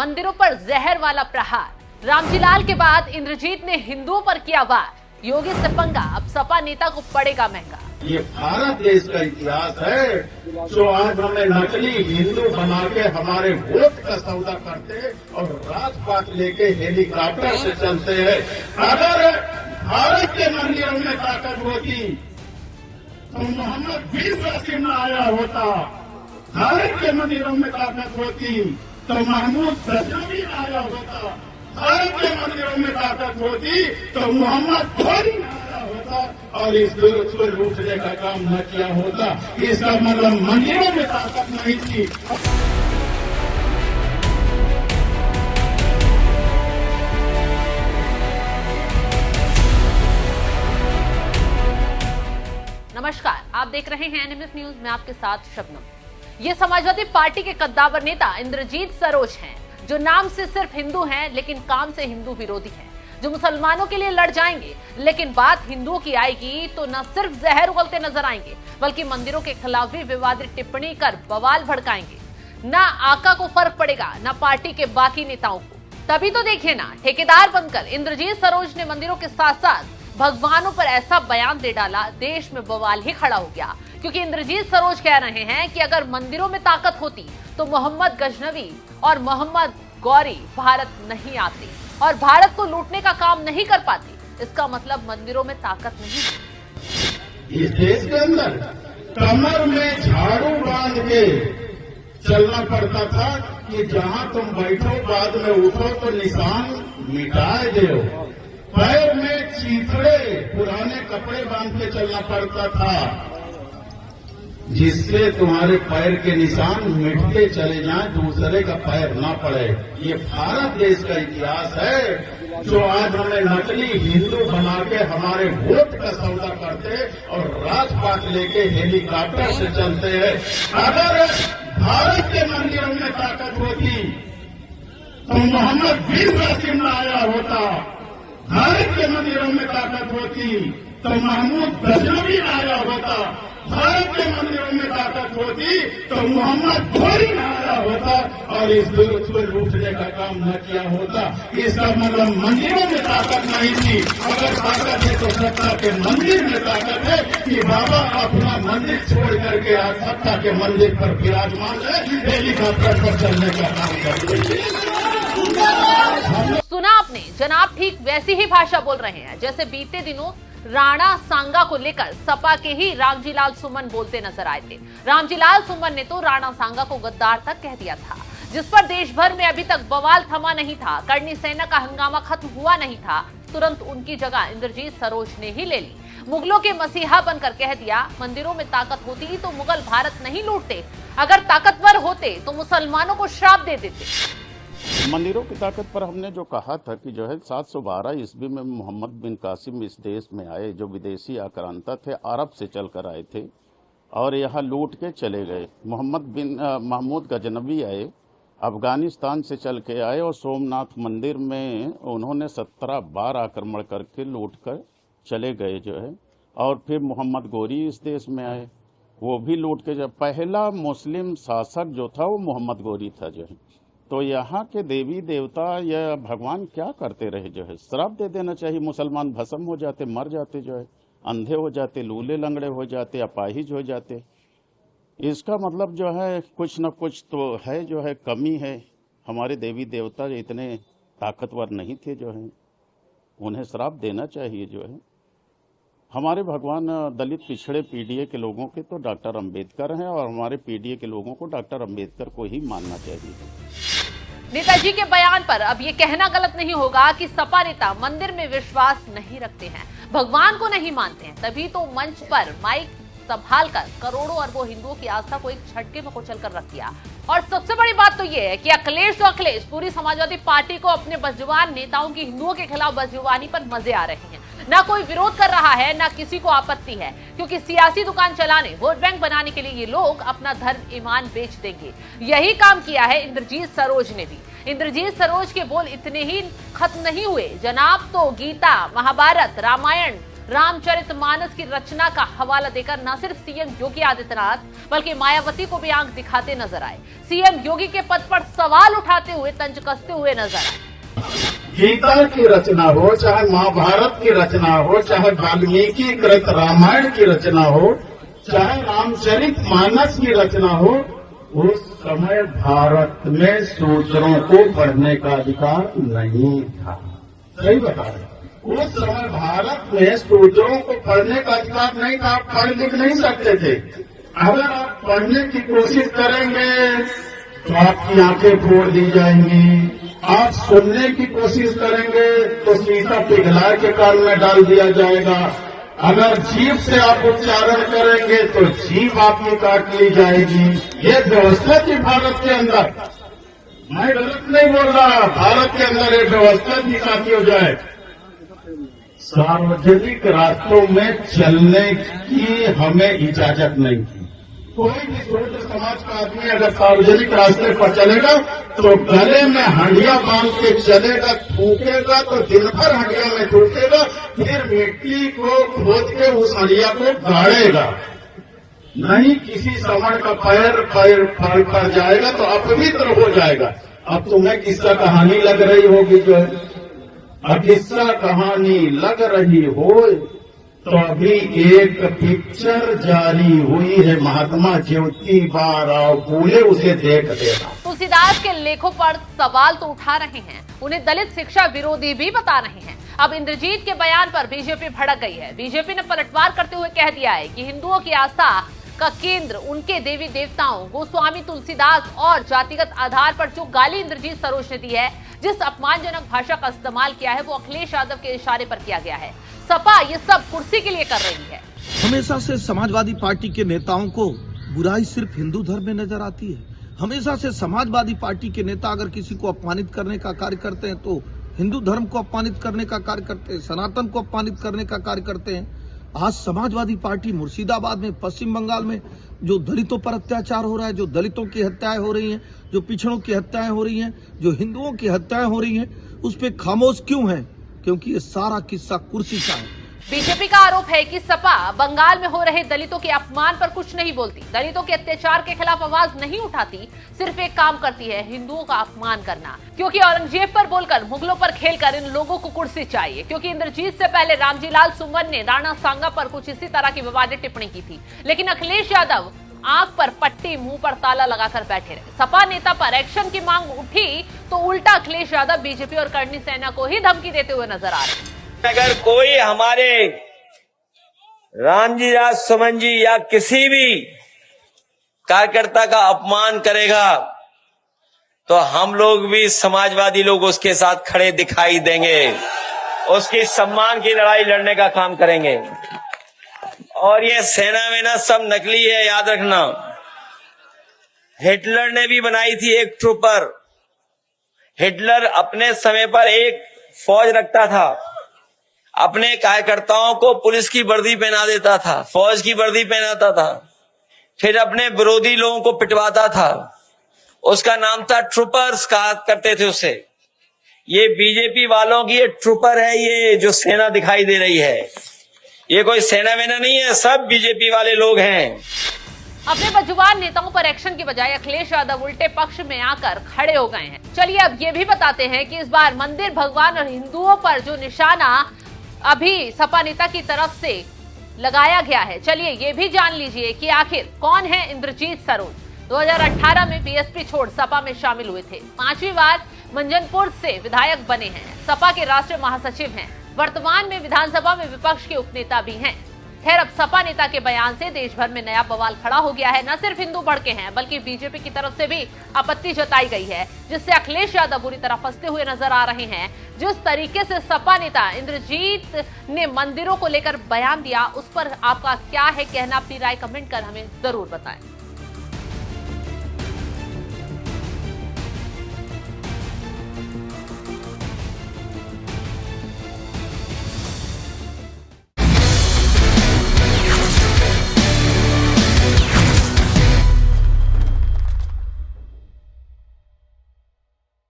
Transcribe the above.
मंदिरों पर जहर वाला प्रहार। रामजीलाल के बाद इंद्रजीत ने हिंदुओं पर किया वार। योगी से पंगा, अब सपा नेता को पड़ेगा महंगा। ये भारत देश का इतिहास है जो आज हमें नकली हिंदू बना के हमारे वोट का सौदा करते और राजपाट लेके हेलीकॉप्टर से चलते हैं। अगर भारत के मंदिरों में ताकत होती तो मोहम्मद बिन कासिम न आया होता। भारत के मंदिरों में ताकत होती तो महमूद गजनवी आया होता। भारत के मंदिरों में ताकत होती तो मोहम्मद घोरी आया होता और इस दुर्ग को लूटने का काम न किया होता। इसका मतलब मंदिरों में ताकत नहीं थी। नमस्कार, आप देख रहे हैं एनएमएस न्यूज में आपके साथ शबनम। ये समाजवादी पार्टी के कद्दावर नेता इंद्रजीत सरोज हैं, जो नाम से सिर्फ हिंदू हैं लेकिन काम से हिंदू विरोधी हैं, जो मुसलमानों के लिए लड़ जाएंगे लेकिन बात हिंदुओं की आएगी तो न सिर्फ जहर उगलते नजर आएंगे बल्कि मंदिरों के खिलाफ भी विवादित टिप्पणी कर बवाल भड़काएंगे। ना आका को फर्क पड़ेगा, ना पार्टी के बाकी नेताओं को। तभी तो देखिए ना, ठेकेदार बनकर इंद्रजीत सरोज ने मंदिरों के साथ साथ भगवानों पर ऐसा बयान दे डाला, देश में बवाल ही खड़ा हो गया। क्योंकि इंद्रजीत सरोज कह रहे हैं कि अगर मंदिरों में ताकत होती तो मोहम्मद गजनवी और मोहम्मद गौरी भारत नहीं आते और भारत को लूटने का काम नहीं कर पाते। इसका मतलब मंदिरों में ताकत नहीं है। इस देश के अंदर कमर में झाड़ू बांध के चलना पड़ता था कि जहां तुम बैठो बाद में उठो तो निशान मिटाए दो। पैर में चीथड़े पुराने कपड़े बांध के चलना पड़ता था जिससे तुम्हारे पैर के निशान मिटते चले जाएं, दूसरे का पैर न पड़े। ये भारत देश का इतिहास है जो आज हमें नकली हिंदू बना के हमारे वोट का सौदा करते और राजपाट लेके हेलीकॉप्टर से चलते हैं। अगर भारत के मंदिरों में ताकत होती तो मोहम्मद बिन कासिम न आया होता। भारत के मंदिरों में ताकत होती तो महमूद गजनवी आया होता। भारत के मंदिरों में ताकत होती तो मोहम्मद घोरी आया होता और इस दुर्ग को लूटने का काम न किया होता। इसका मतलब मंदिरों में ताकत नहीं थी। अगर ताकत है तो सत्ता के मंदिर में ताकत है कि बाबा अपना मंदिर छोड़ करके आज सत्ता के मंदिर पर विराजमान है, हेलीकॉप्टर पर चलने का काम करते। सुना आपने, जनाब ठीक वैसी ही भाषा बोल रहे हैं जैसे बीते दिनों राणा सांगा को लेकर सपा के ही रामजीलाल सुमन बोलते नजर आए थे। रामजीलाल सुमन ने तो राणा सांगा को गद्दार तक कह दिया था, जिस पर देश भर में अभी तक बवाल थमा नहीं था, करनी सेना का हंगामा खत्म हुआ नहीं था। तुरंत उनकी जगह इंद्रजीत सरोज ने ही ले ली। मुगलों के मसीहा बनकर कह दिया, मंदिरों में ताकत होती तो मुगल भारत नहीं लूटते, अगर ताकतवर होते तो मुसलमानों को श्राप दे देते। मंदिरों की ताकत पर हमने जो कहा था कि जो है 712 ईस्वी में मोहम्मद बिन कासिम इस देश में आए, जो विदेशी आक्रांता थे, अरब से चलकर आए थे और यहाँ लूट के चले गए। मोहम्मद बिन महमूद गजनवी आए, अफगानिस्तान से चल के आए और सोमनाथ मंदिर में उन्होंने 17 बार आक्रमण करके लूट कर चले गए जो है। और फिर मोहम्मद गौरी इस देश में आए, वो भी लूट के जब पहला मुस्लिम शासक जो था वो मोहम्मद गौरी था जो है। तो यहाँ के देवी देवता या भगवान क्या करते रहे जो है, श्राप दे देना चाहिए। मुसलमान भस्म हो जाते, मर जाते जो है, अंधे हो जाते, लूले लंगड़े हो जाते, अपाहिज हो जाते। इसका मतलब जो है कुछ न कुछ तो है जो है कमी है। हमारे देवी देवता इतने ताकतवर नहीं थे जो है, उन्हें श्राप देना चाहिए जो है। हमारे भगवान दलित पिछड़े पीडीए के लोगों के तो डॉक्टर अंबेडकर हैं और हमारे पीडीए के लोगों को डॉक्टर अंबेडकर को ही मानना चाहिए। नेताजी के बयान पर अब ये कहना गलत नहीं होगा कि सपा नेता मंदिर में विश्वास नहीं रखते हैं, भगवान को नहीं मानते हैं। तभी तो मंच पर माइक संभाल कर करोड़ों अरबों हिंदुओं की आस्था को एक झटके में कुचल कर रख दिया। और सबसे बड़ी बात तो ये है कि अखिलेश पूरी समाजवादी पार्टी को अपने बदजुबान नेताओं की हिंदुओं के खिलाफ बदजुबानी पर मजे आ रहे हैं। ना कोई विरोध कर रहा है, ना किसी को आपत्ति है, क्योंकि सियासी दुकान चलाने, वोट बैंक बनाने के लिए ये लोग अपना धर्म ईमान बेच देंगे। यही काम किया है इंद्रजीत सरोज ने भी। इंद्रजीत सरोज के बोल इतने ही खत्म नहीं हुए, जनाब तो गीता, महाभारत, रामायण, रामचरितमानस की रचना का हवाला देकर न सिर्फ सीएम योगी आदित्यनाथ बल्कि मायावती को भी आंख दिखाते नजर आए। सीएम योगी के पद पर सवाल उठाते हुए तंज कसते हुए नजर आए। गीता की रचना हो, चाहे महाभारत की रचना हो, चाहे वाल्मीकि कृत रामायण की रचना हो, चाहे रामचरितमानस की रचना हो, उस समय भारत में सूत्रों को पढ़ने का अधिकार नहीं था। सही बता रहे। उस समय भारत में सूत्रों को पढ़ने का अधिकार नहीं था। आप पढ़ लिख नहीं सकते थे। अगर आप पढ़ने की कोशिश करेंगे तो आपकी आंखें फोड़ दी जाएंगी। आप सुनने की कोशिश करेंगे तो सीधा पिघला के कान में डाल दिया जाएगा। अगर जीभ से आप उच्चारण करेंगे तो जीभ आपकी काट ली जाएगी। ये व्यवस्था थी भारत के अंदर। मैं गलत नहीं बोल रहा। भारत के अंदर ये व्यवस्था थी ताकि हो जाए। सार्वजनिक रास्तों में चलने की हमें इजाजत नहीं थी। कोई भी छोटे समाज का आदमी अगर सार्वजनिक रास्ते पर चलेगा तो गले में हंडिया बांध के चलेगा, थूकेगा तो दिन भर हंडिया में थूकेगा, फिर मिट्टी को खोद के उस हंडिया को गाड़ेगा। नहीं किसी श्रवण का पैर पर जाएगा तो अपवित्र हो जाएगा। अब तुम्हें किस्सा कहानी लग रही होगी जो है। अब किस्सा कहानी लग रही हो तो अभी एक पिक्चर जारी हुई है, महात्मा ज्योतिबा राव फूले, उसे देख लेना। तुलसीदास के लेखों पर सवाल तो उठा रहे हैं, उन्हें दलित शिक्षा विरोधी भी बता रहे हैं। अब इंद्रजीत के बयान पर बीजेपी भड़क गई है। बीजेपी ने पलटवार करते हुए कह दिया है कि हिंदुओं की आस्था का केंद्र उनके देवी देवताओं गोस्वामी तुलसीदास और जातिगत आधार पर जो गाली इंद्रजीत सरोज ने दी है, जिस अपमानजनक भाषा का इस्तेमाल किया है, वो अखिलेश यादव के इशारे पर किया गया है। सपा ये सब कुर्सी के लिए कर रही है। हमेशा से समाजवादी पार्टी के नेताओं को बुराई सिर्फ हिंदू धर्म में नजर आती है। हमेशा से समाजवादी पार्टी के नेता अगर किसी को अपमानित करने का कार्य करते हैं तो हिंदू धर्म को अपमानित करने का कार्य करते हैं, सनातन को अपमानित करने का कार्य करते हैं। आज समाजवादी पार्टी मुर्शिदाबाद में, पश्चिम बंगाल में जो दलितों पर अत्याचार हो रहा है, जो दलितों की हत्याएं हो रही हैं, जो पिछड़ों की हत्याएं हो रही हैं, जो हिंदुओं की हत्याएं हो रही हैं, उस पर खामोश क्यों है? क्योंकि ये सारा किस्सा कुर्सी का है। बीजेपी का आरोप है कि सपा बंगाल में हो रहे दलितों के अपमान पर कुछ नहीं बोलती, दलितों के अत्याचार के खिलाफ आवाज नहीं उठाती, सिर्फ एक काम करती है, हिंदुओं का अपमान करना। क्योंकि औरंगजेब पर बोलकर, मुगलों पर खेलकर इन लोगों को कुर्सी चाहिए। क्योंकि इंद्रजीत से पहले रामजी लाल सुमन ने राणा सांगा पर कुछ इसी तरह की विवादित टिप्पणी की थी, लेकिन अखिलेश यादव आंख पर पट्टी, मुंह पर ताला लगाकर बैठे रहे। सपा नेता पर एक्शन की मांग उठी तो उल्टा अखिलेश यादव बीजेपी और करणी सेना को ही धमकी देते हुए नजर आ रहे। अगर कोई हमारे रामजी राज सुमन जी या किसी भी कार्यकर्ता का अपमान करेगा तो हम लोग भी समाजवादी लोग उसके साथ खड़े दिखाई देंगे, उसकी सम्मान की लड़ाई लड़ने का काम करेंगे। और ये सेना में ना सब नकली है, याद रखना। हिटलर ने भी बनाई थी एक ट्रूपर। हिटलर अपने समय पर एक फौज रखता था, अपने कार्यकर्ताओं को पुलिस की वर्दी पहना देता था, फौज की वर्दी पहनाता था, फिर अपने विरोधी लोगों को पिटवाता था। उसका नाम था ट्रूपर्स, कहा करते थे उसे। ये बीजेपी वालों की ये ट्रूपर है, ये जो सेना दिखाई दे रही है, ये कोई सेना वेना नहीं है, सब बीजेपी वाले लोग हैं। अपने बजुबान नेताओं पर एक्शन की बजाय अखिलेश यादव उल्टे पक्ष में आकर खड़े हो गए हैं। चलिए अब ये भी बताते हैं कि इस बार मंदिर, भगवान और हिंदुओं पर जो निशाना अभी सपा नेता की तरफ से लगाया गया है, चलिए ये भी जान लीजिए कि आखिर कौन है इंद्रजीत सरोज। 2018 में बीएसपी छोड़ सपा में शामिल हुए थे, 5वीं बार मंजनपुर से विधायक बने हैं, सपा के राष्ट्रीय महासचिव हैं, वर्तमान में विधानसभा में विपक्ष के उपनेता भी हैं। खैर, अब सपा नेता के बयान से देश भर में नया बवाल खड़ा हो गया है। न सिर्फ हिंदू भड़के हैं बल्कि बीजेपी की तरफ से भी आपत्ति जताई गई है, जिससे अखिलेश यादव बुरी तरह फंसते हुए नजर आ रहे हैं। जिस तरीके से सपा नेता इंद्रजीत ने मंदिरों को लेकर बयान दिया, उस पर आपका क्या है कहना? अपनी राय कमेंट कर हमें जरूर बताएं।